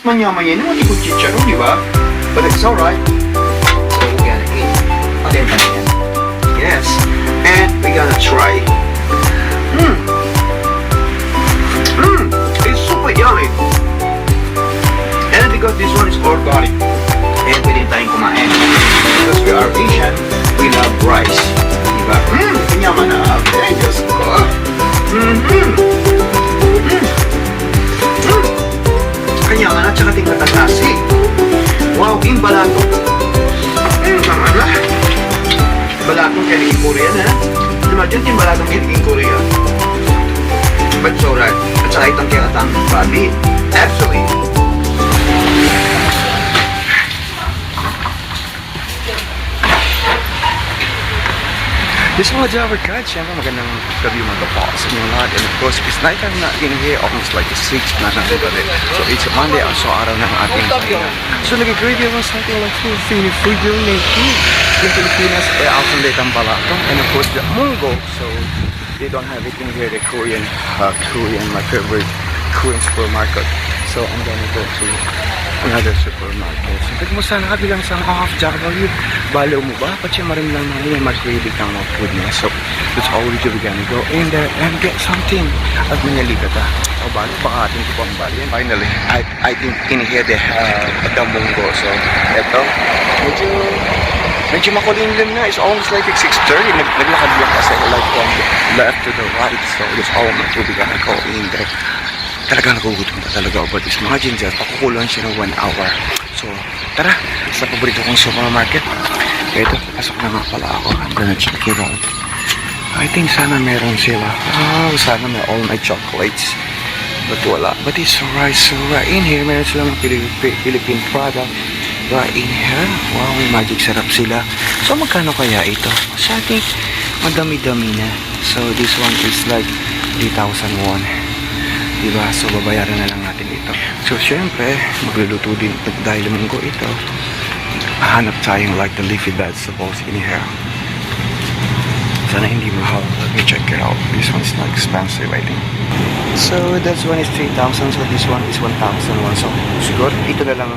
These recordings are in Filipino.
Manya-manya naman ikot chicharo, di ba? But it's alright. So we're gonna eat. Again, again. Yes. And we're gonna try. It's super yummy. And because this one is organic, and we didn't tayong kumain. Because we are Asian, we love rice. Diba? Kanyaman na. Okay, Diyos ko. Kanyaman at saka tingkat ang nasi. Wow, yung balato. Tama na. Balatong kiliging Korean, ha? Imagine yung balatong kiliging Korean. But so right. At saka itong kinatang babi. Actually, this mga Java guys, syempre magandang gabi mga kapos sa inyo lahat. And of course, it's night time na in here, almost like 6 na ng gabi. So it's Monday, so araw ng ating pahinga. So nag-grade yung something like Filipino food yung native in Pilipinas, kaya often late ang balatong. And of course, the munggo. So they don't have it in here, the Korean, my favorite Korean supermarket. So I'm gonna go to another supermarket. So kung saan nakabilang sa half W, balo mo ba? Pati marim lang na yung mag-ready kang mga food niya. So that's all we're gonna go in there and get something. At manalikat o balo, baka atin ko pang balo yan. Finally, I think in here they have the munggo. So eto, medyo makulimlim na. It's almost like 6:30. Naglakad lang kasi like from left to the right. So that's all my food we're gonna go in there. Talagang nagugutom na talaga about this. Imagine dyan, pakukulang siya ng 1 hour. So, tara, sa paborito kong supermarket. Ito, pasok na nga pala ako. I'm gonna check it out. I think sana meron sila. Sana may all my chocolates. But wala. But it's alright. So, right in here, meron sila mga Philippine product. Right in here. Wow, may magic sarap sila. So, magkano kaya ito? So, I think, madami-dami na. So, this one is like 3,000 won. Diba? So, babayaran na lang natin ito. So, syempre, magluluto din dahil munggo ito. Hanap tayong like the leafy vegetables in here. Sana hindi mahal. Let me check it out. This one's not expensive, I think. So, that one is 3,000. So, this one is 1,001. So, siguro, ito na lang.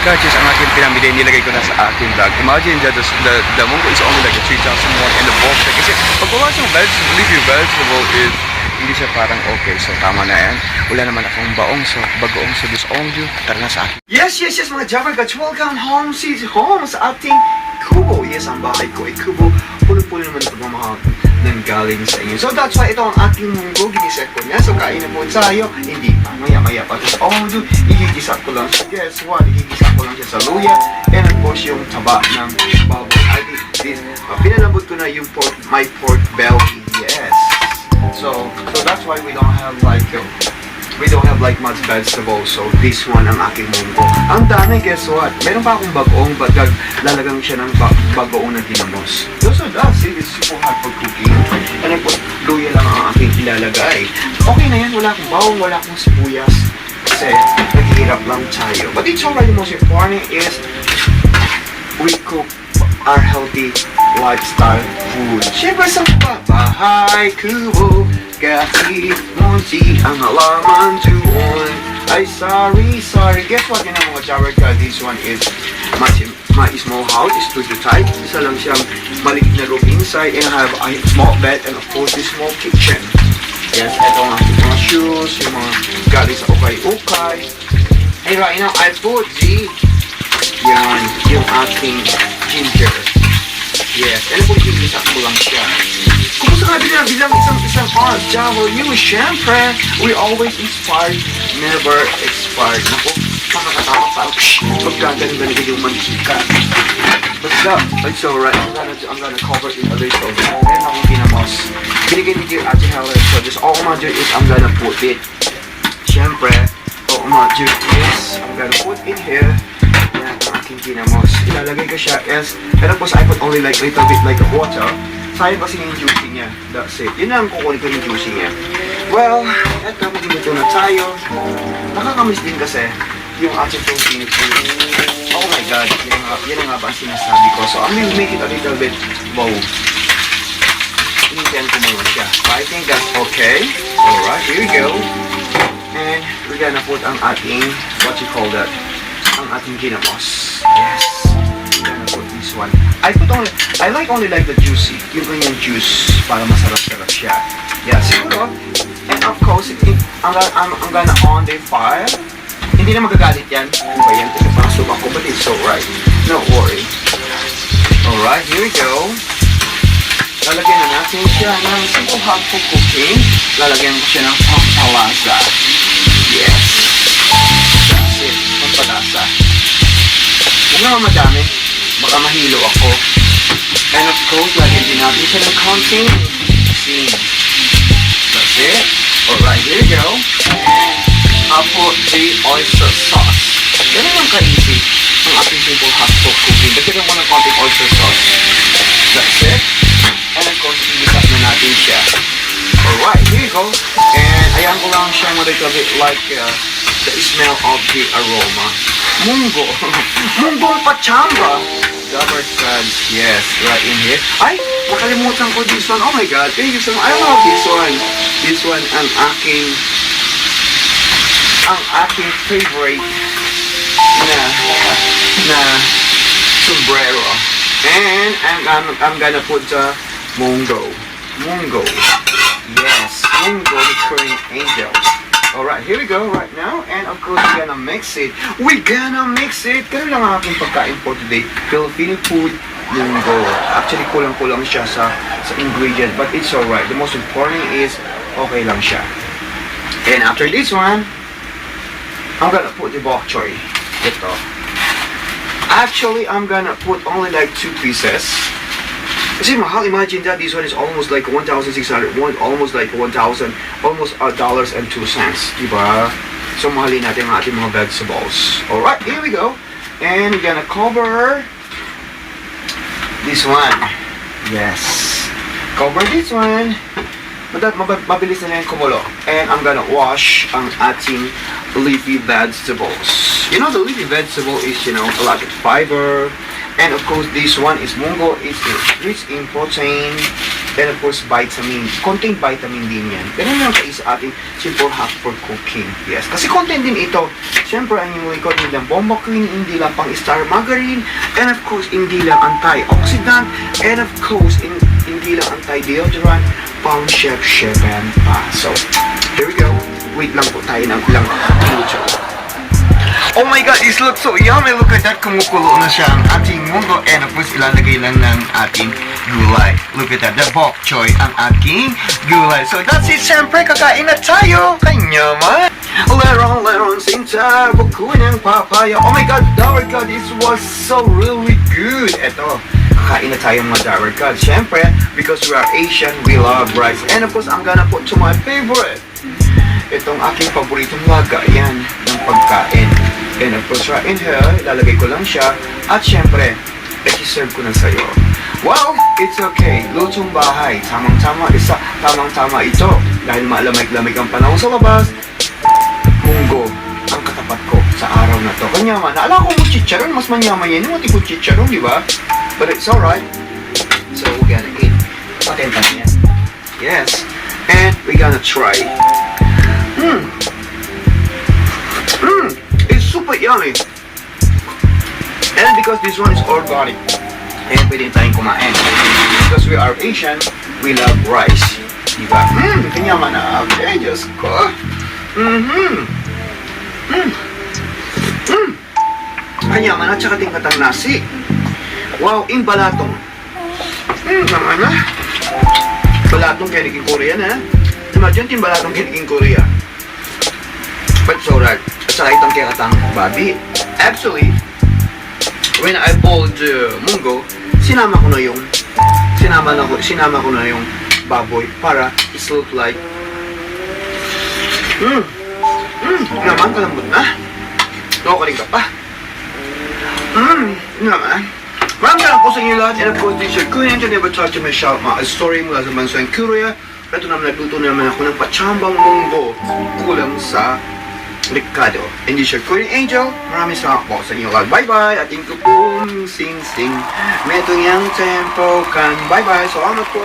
Catches ang aking pinamili, nilagay ko na sa aking bag. Imagine that the munggo is only like 3,000 won in the bulk. Kasi pag gawa siyang leafy vegetable is hindi siya parang okay. So tama na yan. Wala naman akong baong. So bagoong sa Disongju. Tara na sa akin. Yes mga Java guys. Welcome home sa ating kubo. Yes, ang bahay ko ay kubo. Puno-puno naman ang pagmamahal ng galing sa inyo. So that's why ito ang aking munggo. Ginisek ko niya. So kainin mo tayo. Hindi pa. Maya pa. Tapos all I'm do, igigisap ko lang. So guess what? Igigisap ko lang siya sa luya. And of course yung taba ng baboy. I did this. Pinalambot ko na yung my pork belly. Yes. So that's why we don't have like much vegetables. So this one ang aking munggo. Ang dami, guess what? Meron pa akong bagoong bagag. Lalagyan siya ng bagoong na ginamos. So that's it. It's super hard for cooking. And then luya lang ang aking ilalagay. Okay na yan. Wala akong bawang, wala akong sibuyas. Kasi naghihirap lang tayo. But it's already most important is we cook our healthy lifestyle food. Siyempre sa bahay kubo, kahit munti ang halaman doon. Ay, sorry. Guess what? Yan ang mga Java guys. This one is my small house. It's studio type. Isa lang siyang maliit na room inside. And I have a small bed and of course this small kitchen. Yes, ito ang aking mga shoes, yung mga galing sa ukay-ukay. And right now, I put yung aking ginger. Yes, and kung gigisa ko lang siya. Kumusta nga bilang isang Java news, syempre, we always inspired, never expired. Naku, Makakatakot parang magkaganda yung mantika. But it's alright. I'm gonna cover it a little. Meron akong ginamos. Binigay ni Dear Ate Helen. So just all I'm gonna do is I'm gonna put it. Siyempre, all I'm gonna do is I'm gonna put in here. Yan ang aking ginamos. Ilalagay ko siya as, pero po I put only like little bit like water. Sayang kasi yung juicy niya. That's it. Yun lang kukunin ko yung juicy niya. Well, eto, magluto na tayo. Nakakamiss din kasi yung ating Filipino food. Oh my God, yun nga ba ang sinasabi ko. So, I'm gonna make it a little bit low. Initin ko muna siya. But I think that's okay. Alright, here we go. And we're gonna put ang ating, what you call that? Ang ating ginamos. Yes. We're gonna put this one. I like the juicy. Yung kanyang juice para masarap-sarap siya. Yeah, siguro. And of course, I'm gonna on the fire. Hindi na magagalit yan. Ano ba yan? Pinapasok ako, but it's alright. No worry. Alright, here we go. Lalagyan na natin siya ng simple hot for cooking. Lalagyan ko siya ng pampalasa. Yes. That's it. Pampalasa. Huwag naman madami. Baka mahilo ako. And of course, lagyan din natin siya ng konting asin. That's it. Alright, here we go. I'll put the oyster sauce. Ganun lang ka-easy ang ating simple hot pot cooking. Dagdagan mo ng konting oyster sauce. That's it. And of course, ilisap na natin siya. Alright, here you go. And ayan ko lang siya a little bit like the smell of the aroma. Munggo. Munggong pachamba. Dabber Suds. Yes, right in here. Ay, nakalimutan ko this one. Oh my God, thank you so much. I love this one. This one ang aking favorite na sombrero. And I'm gonna put the mungo. Yes, mungo with Korean angel. Alright, here we go right now. And of course, we're gonna mix it. Ganun lang ang aking pagkain for today. Filipino food, mungo. Actually, kulang-kulang siya sa ingredient, but it's alright. The most important is, okay lang siya. And after this one, I'm gonna put the bok choy. Ito. Actually, I'm gonna put only like 2 pieces. Kasi mahal, imagine that this one is almost like 1,600, almost like 1,000, almost $1.02, diba? So mahalin natin ang ating mga vegetables. Alright, here we go. And we're gonna cover this one. Yes. Cover this one. Mabilis na yan kumulo. And I'm gonna wash ang ating leafy vegetables. You know, the leafy vegetable is, a lot of fiber. And of course, this one is mungo. It's rich in protein. And of course, vitamin. Konting vitamin din yan. Ganun lang kayo sa ating simple hot for cooking. Yes. Kasi content din ito. Siyempre, ang yung likod ng bomba queen, hindi lang pang star margarine. And of course, hindi lang antioxidant. And of course, hindi lang anti-deodorant. Pang chef-chefan pa. So, here we go. Wait lang po tayo ng ilang minuto. Oh my God, this looks so yummy. Look at that, kumukulo na siya ang ating mungo. And of course, ilalagay lang ng ating gulay. Look at that, the bok choy ang ating gulay. So that's it, siyempre, kakain na tayo. Kanyaman. Leron, sinta, buko ng papaya. Oh my God, Dower God, this was so really good. Eto, kakain na tayo mga Dower God. Siyempre, because we are Asian, we love rice. And of course, I'm gonna put to my favorite. Itong aking paboritong lagayan ng pagkain. And of course, right in here, ilalagay ko lang siya. At syempre, i-serve ko na sa'yo. Wow, it's okay. Lutong bahay. Tamang-tama ito. Dahil malamig-lamig ang panahon sa labas, munggo ang katapat ko sa araw na to. Kanyaman, naala ko mo chicharon, mas manyaman yan. Yung tipo chicharon, di ba? But it's alright. So, we're gonna eat. Patenta niya. Yes. And we're gonna try. It's super yummy. And because this one is organic, and pwede tayong kumain. Because we are Asian, we love rice. Diba? Kanyaman na. Okay, Diyos ko. Kanyaman at saka tingkatang nasi. Wow, in balatong. Naman na. Balatong kiniking Korea na. Imagine tin balatong kiniking Korea. But it's alright. sa itong kaya katang babi. Actually, when I pulled munggo, sinama ko na yung baboy para it look like naman kalambot na. Nakukaling ka pa. Naman. Maraming salamat po sa inyo lahat. And of course, this is your Korean channel. Never talk to my shop. Mga story mula sa bansang Korea. Ito naman, nagluto naman ako ng pachambang munggo. Kulang sa Ricardo. And this is your Korean Angel. Maraming salamat po sa inyo lahat. Bye-bye. Ating ko pong sing-sing. Metong yang tempo kan. Bye-bye. Salamat po.